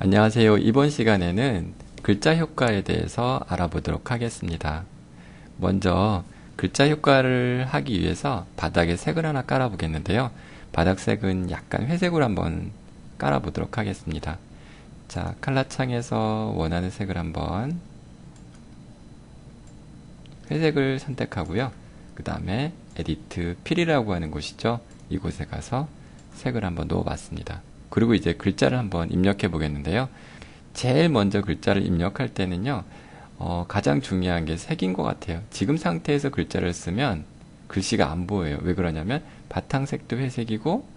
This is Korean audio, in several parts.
안녕하세요. 이번 시간에는 글자 효과에 대해서 알아보도록 하겠습니다. 먼저 글자 효과를 하기 위해서 바닥에 색을 하나 깔아보겠는데요. 바닥 색은 약간 회색으로 한번 깔아보도록 하겠습니다. 자, 칼라 창에서 원하는 색을 한번 회색을 선택하고요. 그 다음에 에디트 필이라고 하는 곳이죠. 이곳에 가서 색을 한번 넣어봤습니다. 그리고 이제 글자를 한번 입력해 보겠는데요. 제일 먼저 글자를 입력할 때는요, 가장 중요한 게 색인 것 같아요. 지금 상태에서 글자를 쓰면 글씨가 안 보여요. 왜 그러냐면 바탕색도 회색이고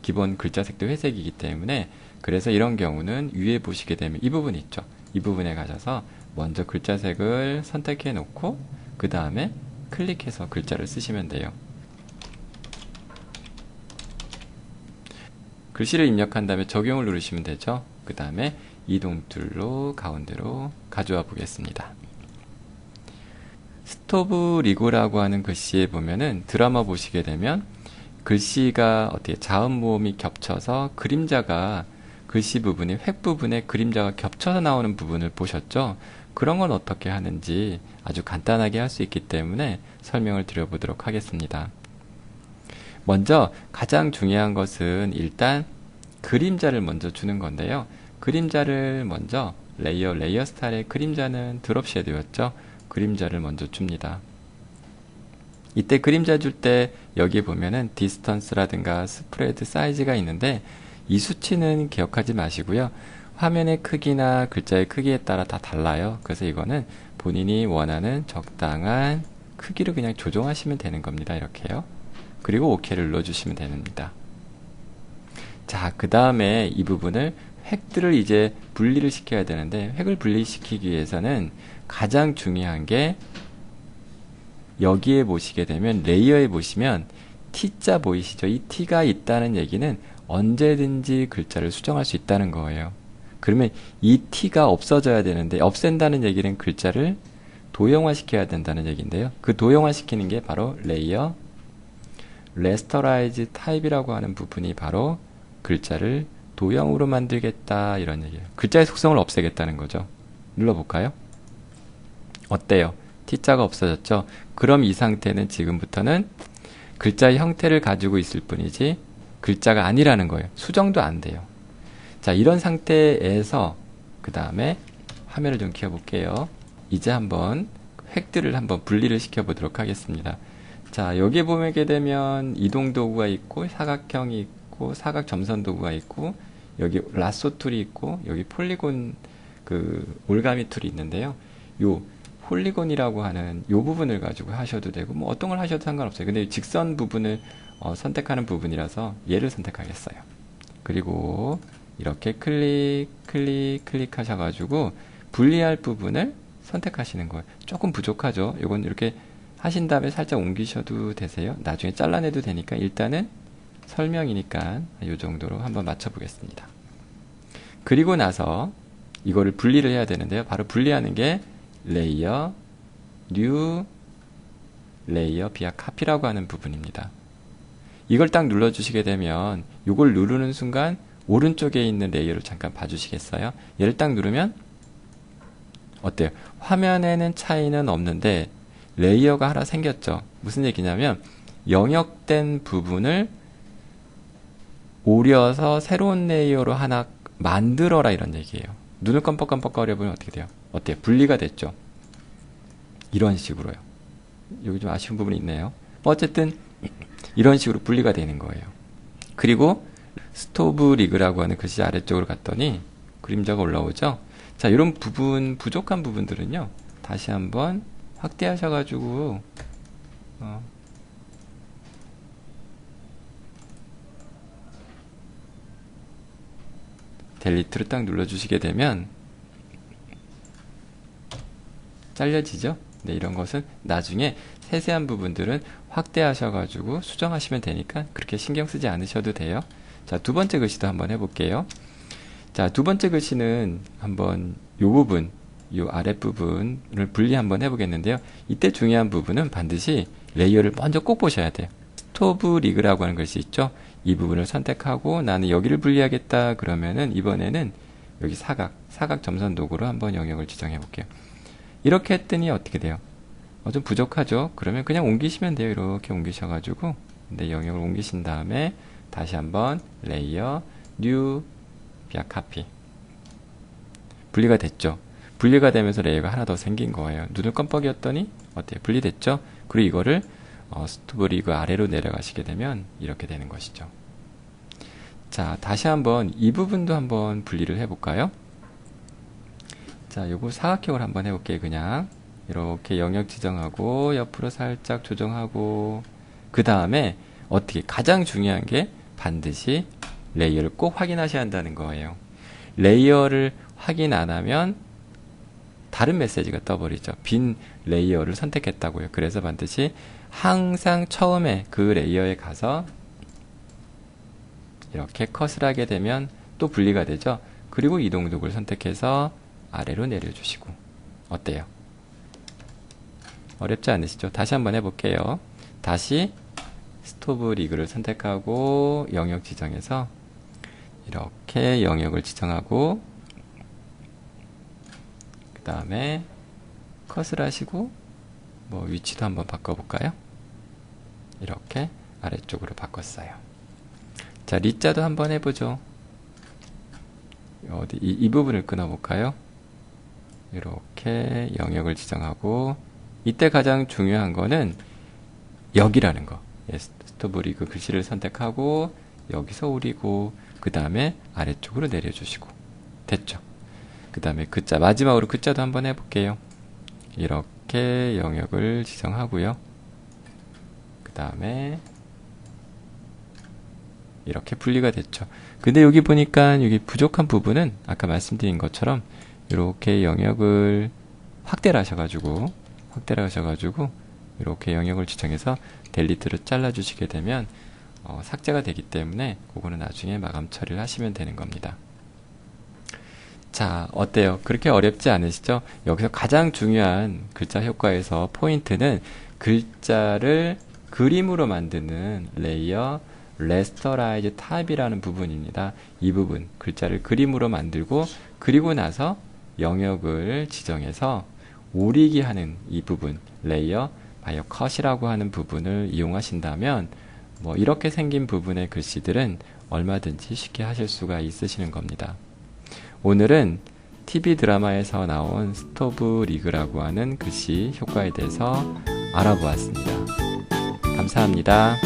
기본 글자색도 회색이기 때문에, 그래서 이런 경우는 위에 보시게 되면 이 부분 있죠. 이 부분에 가셔서 먼저 글자색을 선택해 놓고 그 다음에 클릭해서 글자를 쓰시면 돼요. 글씨를 입력한 다음에 적용을 누르시면 되죠. 그 다음에 이동툴로 가운데로 가져와 보겠습니다. 스토브 리고라고 하는 글씨에 보면은 드라마 보시게 되면 글씨가 어떻게 자음 모음이 겹쳐서 그림자가 글씨 부분이 획 부분에 그림자가 겹쳐서 나오는 부분을 보셨죠? 그런 건 어떻게 하는지 아주 간단하게 할 수 있기 때문에 설명을 드려보도록 하겠습니다. 먼저 가장 중요한 것은 일단 그림자를 먼저 주는 건데요. 그림자를 먼저 레이어 스타일의 그림자는 드롭 섀도우였죠. 그림자를 먼저 줍니다. 이때 그림자 줄 때 여기 보면은 디스턴스라든가 스프레드 사이즈가 있는데 이 수치는 기억하지 마시고요. 화면의 크기나 글자의 크기에 따라 다 달라요. 그래서 이거는 본인이 원하는 적당한 크기로 그냥 조정하시면 되는 겁니다. 이렇게요. 그리고 OK를 눌러주시면 됩니다. 자, 그 다음에 이 부분을 획들을 이제 분리를 시켜야 되는데, 획을 분리시키기 위해서는 가장 중요한 게 여기에 보시게 되면 레이어에 보시면 T자 보이시죠? 이 T가 있다는 얘기는 언제든지 글자를 수정할 수 있다는 거예요. 그러면 이 T가 없어져야 되는데, 없앤다는 얘기는 글자를 도형화 시켜야 된다는 얘기인데요. 그 도형화 시키는 게 바로 레이어 레스터라이즈 타입이라고 하는 부분이 바로 글자를 도형으로 만들겠다, 이런 얘기예요. 글자의 속성을 없애겠다는 거죠. 눌러볼까요? 어때요? T자가 없어졌죠? 그럼 이 상태는 지금부터는 글자의 형태를 가지고 있을 뿐이지 글자가 아니라는 거예요. 수정도 안 돼요. 자, 이런 상태에서 그 다음에 화면을 좀 키워볼게요. 이제 한번 획들을 한번 분리를 시켜보도록 하겠습니다. 자, 여기에 보게 되면 이동 도구가 있고 사각형이 있고 사각 점선 도구가 있고 여기 라쏘 툴이 있고 여기 폴리곤 그 올가미 툴이 있는데요. 요 폴리곤이라고 하는 요 부분을 가지고 하셔도 되고 뭐 어떤 걸 하셔도 상관없어요. 근데 직선 부분을 선택하는 부분이라서 얘를 선택하겠어요. 그리고 이렇게 클릭 하셔가지고 분리할 부분을 선택하시는 거예요. 조금 부족하죠. 이건 이렇게 하신 다음에 살짝 옮기셔도 되세요. 나중에 잘라내도 되니까 일단은 설명이니까 이 정도로 한번 맞춰 보겠습니다. 그리고 나서 이거를 분리를 해야 되는데요. 바로 분리하는 게 레이어 뉴 레이어 비아 카피라고 하는 부분입니다. 이걸 딱 눌러 주시게 되면 이걸 누르는 순간 오른쪽에 있는 레이어를 잠깐 봐주시겠어요? 얘를 딱 누르면 어때요? 화면에는 차이는 없는데 레이어가 하나 생겼죠. 무슨 얘기냐면 영역된 부분을 오려서 새로운 레이어로 하나 만들어라, 이런 얘기예요. 눈을 깜빡깜빡 거려보면 어떻게 돼요? 어때요? 분리가 됐죠. 이런 식으로요. 여기 좀 아쉬운 부분이 있네요. 어쨌든 이런 식으로 분리가 되는 거예요. 그리고 스토브 리그라고 하는 글씨 아래쪽으로 갔더니 그림자가 올라오죠. 자, 이런 부분, 부족한 부분들은요, 다시 한번 확대하셔가지고 델리트를 딱 눌러주시게 되면 잘려지죠. 네, 이런 것은 나중에 세세한 부분들은 확대하셔가지고 수정하시면 되니까 그렇게 신경 쓰지 않으셔도 돼요. 자, 두 번째 글씨도 한번 해볼게요. 자, 두 번째 글씨는 한번 요 부분, 요 아랫부분을 분리 한번 해보겠는데요. 이때 중요한 부분은 반드시 레이어를 먼저 꼭 보셔야 돼요. 스토브 리그라고 하는 글씨 있죠? 이 부분을 선택하고 나는 여기를 분리하겠다 그러면은 이번에는 여기 사각 점선 도구로 한번 영역을 지정해 볼게요. 이렇게 했더니 어떻게 돼요? 좀 부족하죠? 그러면 그냥 옮기시면 돼요. 이렇게 옮기셔가지고, 근데 영역을 옮기신 다음에 다시 한번 레이어, 뉴, via copy. 분리가 됐죠? 분리가 되면서 레이어가 하나 더 생긴 거예요. 눈을 깜빡이었더니 어때요? 분리됐죠? 그리고 이거를 스토브 리그 아래로 내려가시게 되면 이렇게 되는 것이죠. 자, 다시 한번 이 부분도 한번 분리를 해볼까요? 자, 요거 사각형을 한번 해볼게요. 그냥 이렇게 영역 지정하고 옆으로 살짝 조정하고, 그 다음에 어떻게 가장 중요한 게 반드시 레이어를 꼭 확인하셔야 한다는 거예요. 레이어를 확인 안 하면 다른 메시지가 떠버리죠. 빈 레이어를 선택했다고요. 그래서 반드시 항상 처음에 그 레이어에 가서 이렇게 컷을 하게 되면 또 분리가 되죠. 그리고 이동 도구를 선택해서 아래로 내려주시고. 어때요? 어렵지 않으시죠? 다시 한번 해볼게요. 다시 스토브 리그를 선택하고 영역 지정해서 이렇게 영역을 지정하고, 그 다음에 컷을 하시고 뭐 위치도 한번 바꿔볼까요? 이렇게 아래쪽으로 바꿨어요. 자, 리자도 한번 해보죠. 어디 이 부분을 끊어볼까요? 이렇게 영역을 지정하고, 이때 가장 중요한 거는 여기라는 거. 스토브 리그 글씨를 선택하고 여기서 오리고, 그 다음에 아래쪽으로 내려주시고. 됐죠? 그 다음에 글자, 마지막으로 글자도 한번 해볼게요. 이렇게 영역을 지정하고요. 그 다음에 이렇게 분리가 됐죠. 근데 여기 보니까 여기 부족한 부분은 아까 말씀드린 것처럼 이렇게 영역을 확대를 하셔가지고 이렇게 영역을 지정해서 델리트로 잘라주시게 되면 삭제가 되기 때문에 그거는 나중에 마감 처리를 하시면 되는 겁니다. 자, 어때요? 그렇게 어렵지 않으시죠? 여기서 가장 중요한 글자 효과에서 포인트는 글자를 그림으로 만드는 레이어 레스터라이즈 탑이라는 부분입니다. 이 부분, 글자를 그림으로 만들고 그리고 나서 영역을 지정해서 오리기 하는 이 부분, 레이어 바이어 컷이라고 하는 부분을 이용하신다면 뭐 이렇게 생긴 부분의 글씨들은 얼마든지 쉽게 하실 수가 있으시는 겁니다. 오늘은 TV 드라마에서 나온 스토브 리그라고 하는 글씨 효과에 대해서 알아보았습니다. 감사합니다.